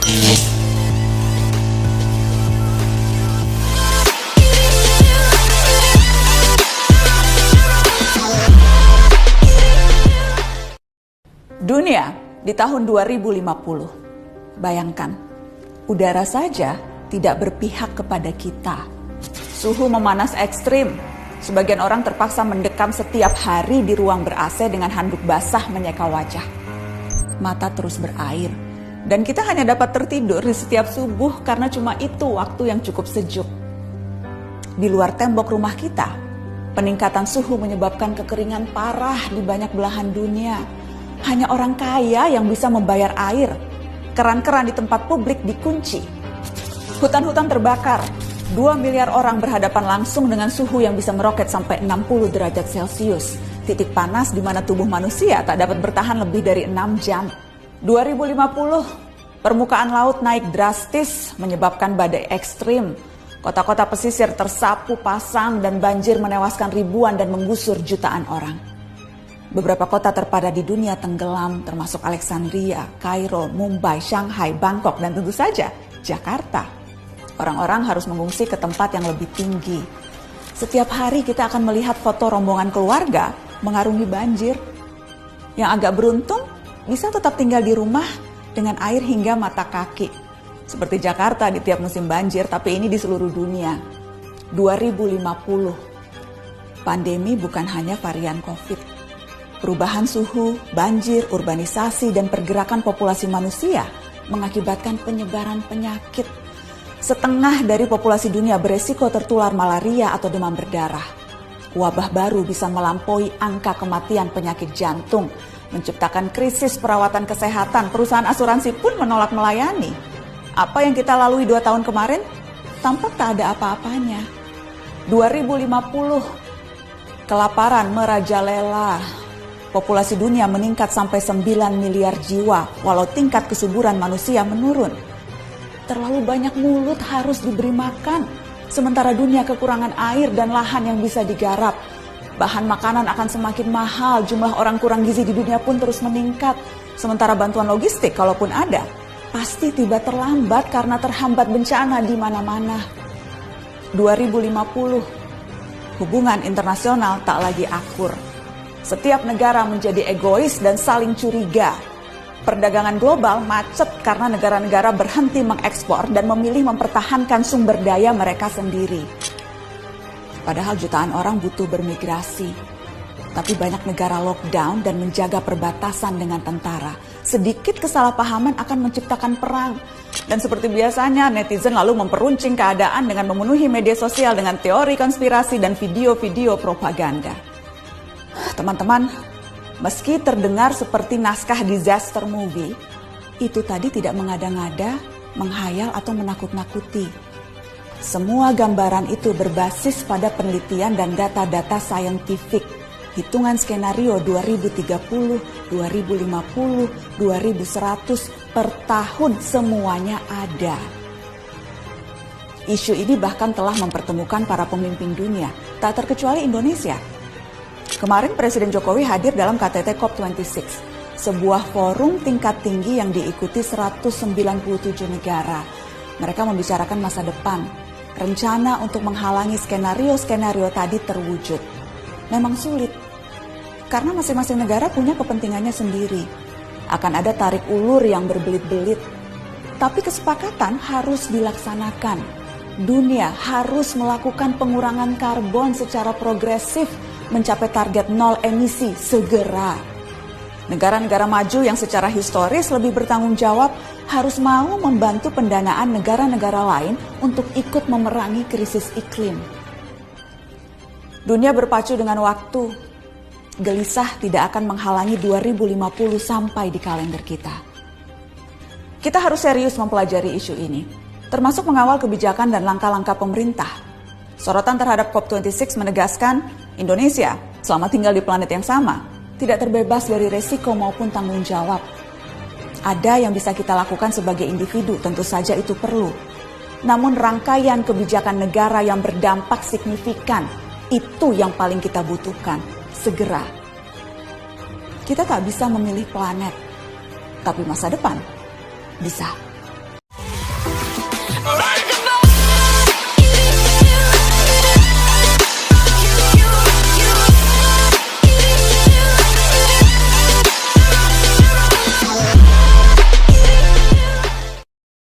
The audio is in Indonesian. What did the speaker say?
Dunia di tahun 2050. Bayangkan, udara saja tidak berpihak kepada kita. Suhu memanas ekstrim. Sebagian orang terpaksa mendekam setiap hari di ruang ber-AC dengan handuk basah menyeka wajah. Mata terus berair. Dan kita hanya dapat tertidur di setiap subuh karena cuma itu waktu yang cukup sejuk. Di luar tembok rumah kita, peningkatan suhu menyebabkan kekeringan parah di banyak belahan dunia. Hanya orang kaya yang bisa membayar air. Keran-keran di tempat publik dikunci. Hutan-hutan terbakar. 2 miliar orang berhadapan langsung dengan suhu yang bisa meroket sampai 60 derajat Celcius. Titik panas di mana tubuh manusia tak dapat bertahan lebih dari 6 jam. 2050, permukaan laut naik drastis menyebabkan badai ekstrim. Kota-kota pesisir tersapu pasang dan banjir menewaskan ribuan dan menggusur jutaan orang. Beberapa kota terpadat di dunia tenggelam, termasuk Alexandria, Kairo, Mumbai, Shanghai, Bangkok, dan tentu saja Jakarta. Orang-orang harus mengungsi ke tempat yang lebih tinggi. Setiap hari kita akan melihat foto rombongan keluarga mengarungi banjir. Yang agak beruntung bisa tetap tinggal di rumah dengan air hingga mata kaki. Seperti Jakarta di tiap musim banjir, tapi ini di seluruh dunia. 2050. Pandemi bukan hanya varian COVID. Perubahan suhu, banjir, urbanisasi, dan pergerakan populasi manusia mengakibatkan penyebaran penyakit. Setengah dari populasi dunia beresiko tertular malaria atau demam berdarah. Wabah baru bisa melampaui angka kematian penyakit jantung, menciptakan krisis perawatan kesehatan. Perusahaan asuransi pun menolak melayani. Apa yang kita lalui 2 tahun kemarin, tampak tak ada apa-apanya. 2050, kelaparan merajalela. Populasi dunia meningkat sampai 9 miliar jiwa, walau tingkat kesuburan manusia menurun. Terlalu banyak mulut harus diberi makan, sementara dunia kekurangan air dan lahan yang bisa digarap. Bahan makanan akan semakin mahal, jumlah orang kurang gizi di dunia pun terus meningkat. Sementara bantuan logistik, kalaupun ada, pasti tiba terlambat karena terhambat bencana di mana-mana. 2050, hubungan internasional tak lagi akur. Setiap negara menjadi egois dan saling curiga. Perdagangan global macet karena negara-negara berhenti mengekspor dan memilih mempertahankan sumber daya mereka sendiri. Padahal jutaan orang butuh bermigrasi. Tapi banyak negara lockdown dan menjaga perbatasan dengan tentara. Sedikit kesalahpahaman akan menciptakan perang. Dan seperti biasanya, netizen lalu memperuncing keadaan dengan memenuhi media sosial dengan teori konspirasi dan video-video propaganda. Teman-teman, meski terdengar seperti naskah disaster movie, itu tadi tidak mengada-ngada, menghayal atau menakut-nakuti. Semua gambaran itu berbasis pada penelitian dan data-data saintifik. Hitungan skenario 2030, 2050, 2100 per tahun semuanya ada. Isu ini bahkan telah mempertemukan para pemimpin dunia, tak terkecuali Indonesia. Kemarin Presiden Jokowi hadir dalam KTT COP26, sebuah forum tingkat tinggi yang diikuti 197 negara. Mereka membicarakan masa depan, rencana untuk menghalangi skenario-skenario tadi terwujud. Memang sulit, karena masing-masing negara punya kepentingannya sendiri. Akan ada tarik ulur yang berbelit-belit, tapi kesepakatan harus dilaksanakan. Dunia harus melakukan pengurangan karbon secara progresif, mencapai target 0 emisi segera. Negara-negara maju yang secara historis lebih bertanggung jawab harus mau membantu pendanaan negara-negara lain untuk ikut memerangi krisis iklim. Dunia berpacu dengan waktu. Gelisah tidak akan menghalangi 2050 sampai di kalender kita. Kita harus serius mempelajari isu ini, termasuk mengawal kebijakan dan langkah-langkah pemerintah. Sorotan terhadap COP26 menegaskan Indonesia selama tinggal di planet yang sama tidak terbebas dari resiko maupun tanggung jawab. Ada yang bisa kita lakukan sebagai individu, tentu saja itu perlu. Namun rangkaian kebijakan negara yang berdampak signifikan, itu yang paling kita butuhkan, segera. Kita tak bisa memilih planet, tapi masa depan bisa.